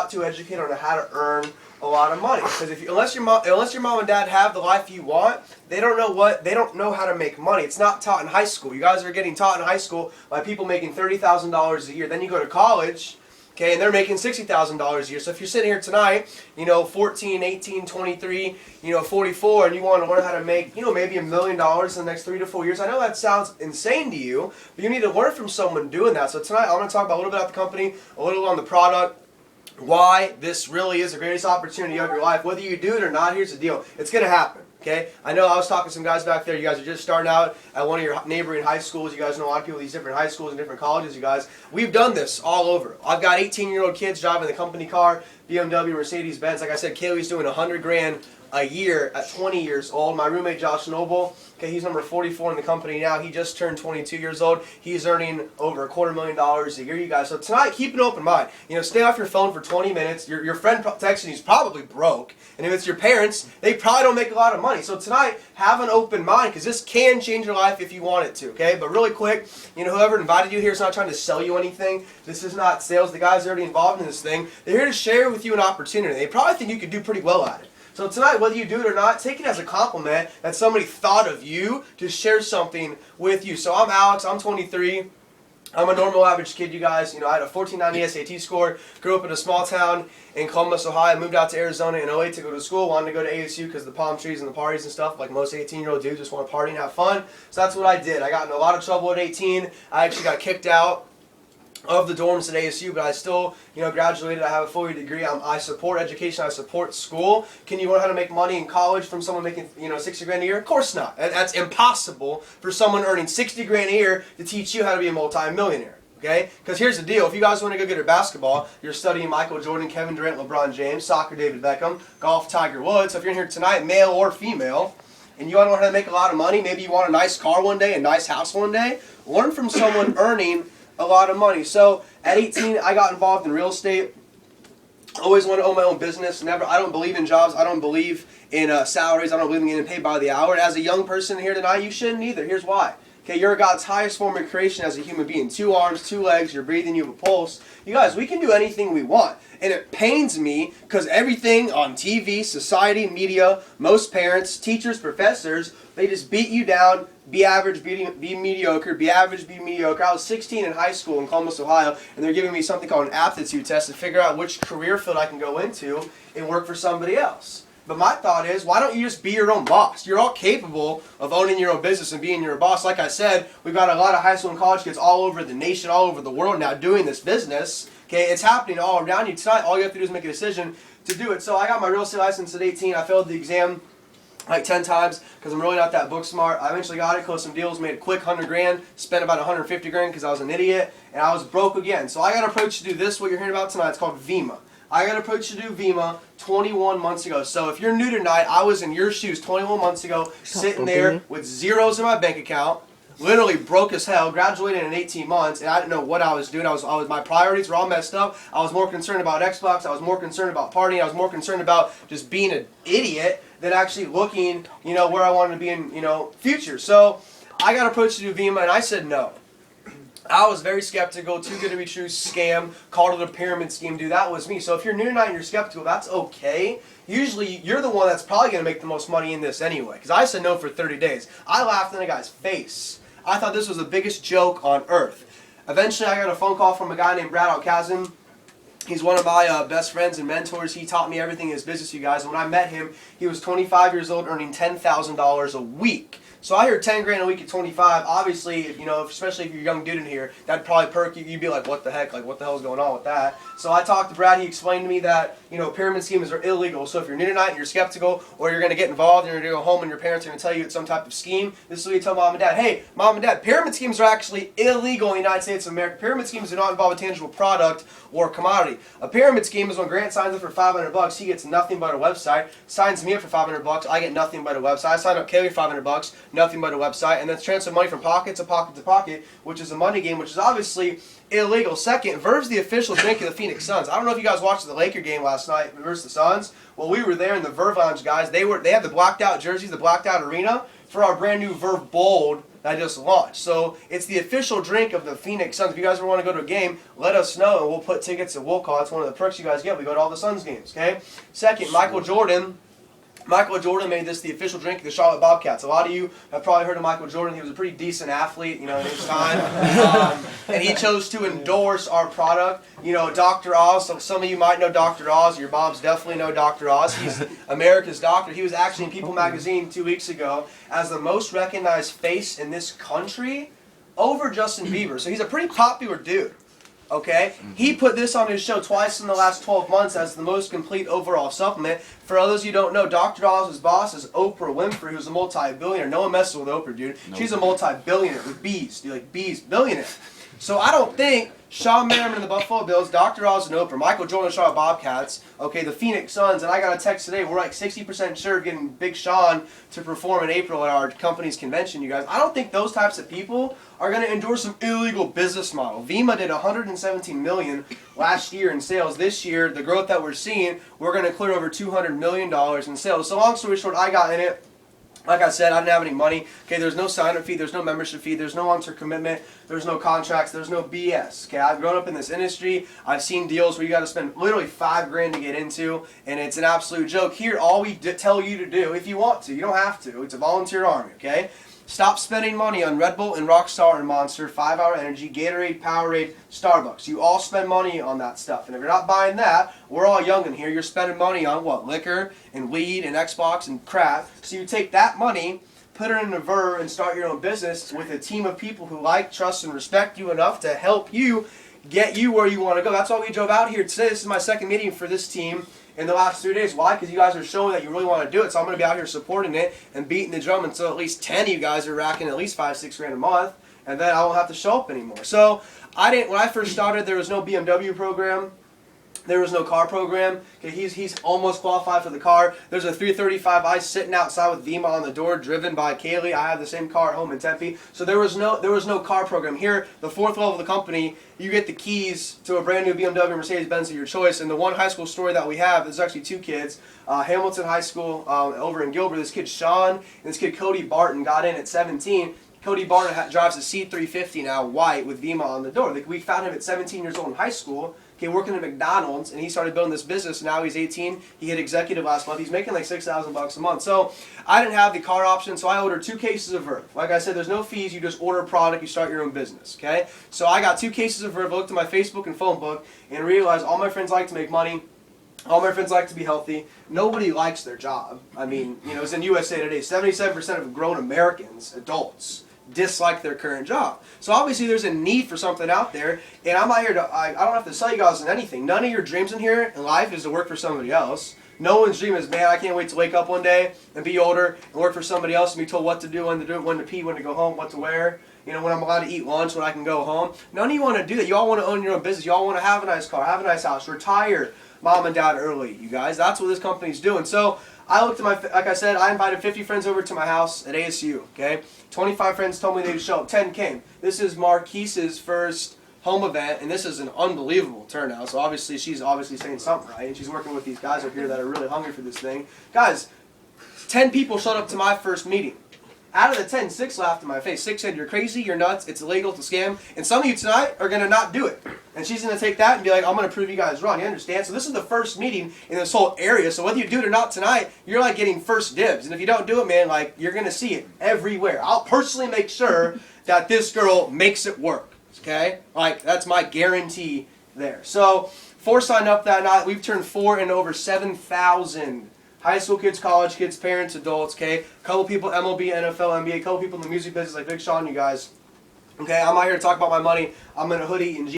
not too educated on how to earn a lot of money. Because unless your mom and dad have the life you want, they don't know how to make money. It's not taught in high school. You guys are getting taught in high school by people making $30,000 a year. Then you go to college, okay, and they're making $60,000 a year. So if you're sitting here tonight, 14, 18, 23, 44, and you want to learn how to make, maybe $1 million in the next 3 to 4 years, I know that sounds insane to you, but you need to learn from someone doing that. So tonight I'm going to talk about a little bit about the company, a little on the product, why this really is the greatest opportunity of your life. Whether you do it or not, here's the deal. It's going to happen. Okay, I know I was talking to some guys back there. You guys are just starting out at one of your neighboring high schools. You guys know a lot of people at these different high schools and different colleges. You guys, we've done this all over. I've got 18-year-old kids driving the company car, BMW, Mercedes Benz. Like I said, Kaylee's doing $100,000 a year at 20 years old. My roommate Josh Noble, okay, he's number 44 in the company now. He just turned 22 years old. He's earning over $250,000 a year, you guys. So tonight, keep an open mind. Stay off your phone for 20 minutes. Your friend texting you is probably broke. And if it's your parents, they probably don't make a lot of money. So tonight, have an open mind, because this can change your life if you want it to, okay? But really quick, whoever invited you here is not trying to sell you anything. This is not sales. The guys are already involved in this thing. They're here to share with you an opportunity. They probably think you could do pretty well at it. So tonight, whether you do it or not, take it as a compliment that somebody thought of you to share something with you. So I'm Alex. I'm 23. I'm a normal average kid, you guys. I had a 1490 SAT score, grew up in a small town in Columbus, Ohio, moved out to Arizona in 08 to go to school, wanted to go to ASU because of the palm trees and the parties and stuff, like most 18-year-old dudes just want to party and have fun. So that's what I did. I got in a lot of trouble at 18. I actually got kicked out of the dorms at ASU, but I still, graduated. I have a 4-year degree. I support education. I support school. Can you learn how to make money in college from someone making, $60,000 a year? Of course not. That's impossible for someone earning $60,000 a year to teach you how to be a multi-millionaire. Okay? Because here's the deal. If you guys want to go good at basketball, you're studying Michael Jordan, Kevin Durant, LeBron James, soccer, David Beckham, golf, Tiger Woods. So if you're in here tonight, male or female, and you want to learn how to make a lot of money, maybe you want a nice car one day, a nice house one day, learn from someone earning a lot of money. So at 18, I got involved in real estate. Always wanted to own my own business. I don't believe in jobs. I don't believe in salaries. I don't believe in getting paid by the hour. And as a young person here tonight, you shouldn't either. Here's why. Okay, you're God's highest form of creation as a human being. 2 arms, 2 legs, you're breathing, you have a pulse. You guys, we can do anything we want. And it pains me because everything on TV, society, media, most parents, teachers, professors, they just beat you down, be average, be mediocre, be average, be mediocre. I was 16 in high school in Columbus, Ohio, and they're giving me something called an aptitude test to figure out which career field I can go into and work for somebody else. But my thought is, why don't you just be your own boss? You're all capable of owning your own business and being your boss. Like I said, we've got a lot of high school and college kids all over the nation, all over the world now doing this business. Okay, it's happening all around you tonight. All you have to do is make a decision to do it. So I got my real estate license at 18. I failed the exam like 10 times because I'm really not that book smart. I eventually got it, closed some deals, made a quick $100,000, spent about $150,000 because I was an idiot, and I was broke again. So I got an approach to do this, what you're hearing about tonight. It's called VEMA. I got an approach to do VEMA 21 months ago. So if you're new tonight, I was in your shoes 21 months ago, sitting there with zeros in my bank account, literally broke as hell, graduated in 18 months, and I didn't know what I was doing. My priorities were all messed up. I was more concerned about Xbox. I was more concerned about partying. I was more concerned about just being an idiot than actually looking, where I wanted to be in, future. So I got approached to do VEMA, and I said no. I was very skeptical, too good to be true, scam, called it a pyramid scheme, dude, that was me. So if you're new tonight and you're skeptical, that's okay. Usually, you're the one that's probably going to make the most money in this anyway, because I said no for 30 days. I laughed in a guy's face. I thought this was the biggest joke on earth. Eventually, I got a phone call from a guy named Brad Alcazin. He's one of my best friends and mentors. He taught me everything in his business, you guys. And when I met him, he was 25 years old, earning $10,000 a week. So I heard $10,000 a week at 25. Obviously, especially if you're a young dude in here, that'd probably perk you. You'd be like, what the heck? Like, what the hell is going on with that? So I talked to Brad. He explained to me that, pyramid schemes are illegal. So if you're new tonight and you're skeptical, or you're going to get involved and you're going to go home and your parents are going to tell you it's some type of scheme, this is what you tell mom and dad. Hey, mom and dad, pyramid schemes are actually illegal in the United States of America. Pyramid schemes do not involve a tangible product or commodity. A pyramid scheme is when Grant signs up for $500, he gets nothing but a website. Signs me up for $500, I get nothing but a website. I sign up Kaylee for $500, nothing but a website, and then transfer money from pocket to pocket to pocket, which is a money game, which is obviously illegal. Second, Verve's the official drink of the Phoenix Suns. I don't know if you guys watched the Laker game last night versus the Suns. Well, we were there in the Verve Lounge, guys. They had the blacked out jerseys, the blacked out arena for our brand new Verve Bold that I just launched. So it's the official drink of the Phoenix Suns. If you guys ever want to go to a game, let us know and we'll put tickets at Will Call. It's one of the perks you guys get. We go to all the Suns games, okay? Second, Michael Jordan made this the official drink of the Charlotte Bobcats. A lot of you have probably heard of Michael Jordan. He was a pretty decent athlete, in his time. And he chose to endorse our product. Dr. Oz, so some of you might know Dr. Oz. Your moms definitely know Dr. Oz. He's America's doctor. He was actually in People magazine 2 weeks ago as the most recognized face in this country over Justin Bieber. So he's a pretty popular dude. Okay? He put this on his show twice in the last 12 months as the most complete overall supplement. For those of you who don't know, Dr. Oz's boss is Oprah Winfrey, who's a multi-billionaire. No one messes with Oprah, dude. Nope. She's a multi-billionaire with bees. Dude, like bees, billionaire. So I don't think Sean Merriman and the Buffalo Bills, Dr. Oz and Oprah, Michael Jordan and Charlotte Bobcats, okay, the Phoenix Suns, and I got a text today, we're like 60% sure of getting Big Sean to perform in April at our company's convention, you guys. I don't think those types of people are going to endorse some illegal business model. Vima did $117 million last year in sales. This year, the growth that we're seeing, we're going to clear over $200 million in sales. So long story short, I got in it. Like I said, I didn't have any money. Okay, there's no sign-up fee, there's no membership fee, there's no long-term commitment, there's no contracts, there's no BS. Okay, I've grown up in this industry. I've seen deals where you got to spend literally $5,000 to get into, and it's an absolute joke. Here, all we tell you to do, if you want to, you don't have to. It's a volunteer army. Okay. Stop spending money on Red Bull and Rockstar and Monster, 5-Hour Energy, Gatorade, Powerade, Starbucks. You all spend money on that stuff. And if you're not buying that, we're all young in here. You're spending money on what? Liquor and weed and Xbox and crap. So you take that money, put it in a verve, and start your own business with a team of people who like, trust, and respect you enough to help you get you where you want to go. That's why we drove out here today. This is my second meeting for this team in the last 3 days. Why? Because you guys are showing that you really want to do it. So I'm going to be out here supporting it and beating the drum until at least 10 of you guys are racking at least $5-6 grand a month, and then I won't have to show up anymore. So when I first started, there was no BMW program. There was no car program. Okay, he's almost qualified for the car. There's a 335i sitting outside with Vima on the door, driven by Kaylee. I have the same car at home in Tempe. So there was no car program. Here, the fourth level of the company, you get the keys to a brand new BMW Mercedes-Benz of your choice. And the one high school story that we have, there's actually 2 kids. Hamilton High School over in Gilbert. This kid Sean and this kid Cody Barton got in at 17. Cody Barton drives a C350 now, white, with Vima on the door. We found him at 17 years old in high school. Okay, working at McDonald's, and he started building this business. Now he's 18. He hit executive last month. He's making like $6,000 a month. So I didn't have the car option, so I ordered 2 cases of Verve. Like I said, there's no fees. You just order a product. You start your own business. Okay, so I got 2 cases of Verve. Looked at my Facebook and phone book and realized all my friends like to make money. All my friends like to be healthy. Nobody likes their job. I mean, it's in USA Today. 77% of grown Americans, adults, dislike their current job. So obviously there's a need for something out there, and I'm out here to, I don't have to sell you guys on anything. None of your dreams in here in life is to work for somebody else. No one's dream is, man, I can't wait to wake up one day and be older and work for somebody else and be told what to do, when to pee, when to go home, what to wear, when I'm allowed to eat lunch, when I can go home. None of you want to do that. You all want to own your own business. You all want to have a nice car, have a nice house, retire mom and dad early, you guys. That's what this company's doing. So I looked at like I said, I invited 50 friends over to my house at ASU, okay? 25 friends told me they'd show up. 10 came. This is Marquise's first home event, and this is an unbelievable turnout. So obviously, she's saying something right, and she's working with these guys up here that are really hungry for this thing. Guys, 10 people showed up to my first meeting. Out of the 10, 6 laughed in my face. 6 said, you're crazy, you're nuts, it's illegal, it's a scam. And some of you tonight are going to not do it. And she's going to take that and be like, I'm going to prove you guys wrong. You understand? So this is the first meeting in this whole area. So whether you do it or not tonight, you're like getting first dibs. And if you don't do it, man, like you're going to see it everywhere. I'll personally make sure that this girl makes it work. Okay? Like, that's my guarantee there. So 4 signed up that night. We've turned 4 into over 7,000 high school kids, college kids, parents, adults, okay? A couple people MLB, NFL, NBA, a couple people in the music business like Big Sean, you guys. Okay, I'm out here to talk about my money. I'm in a hoodie and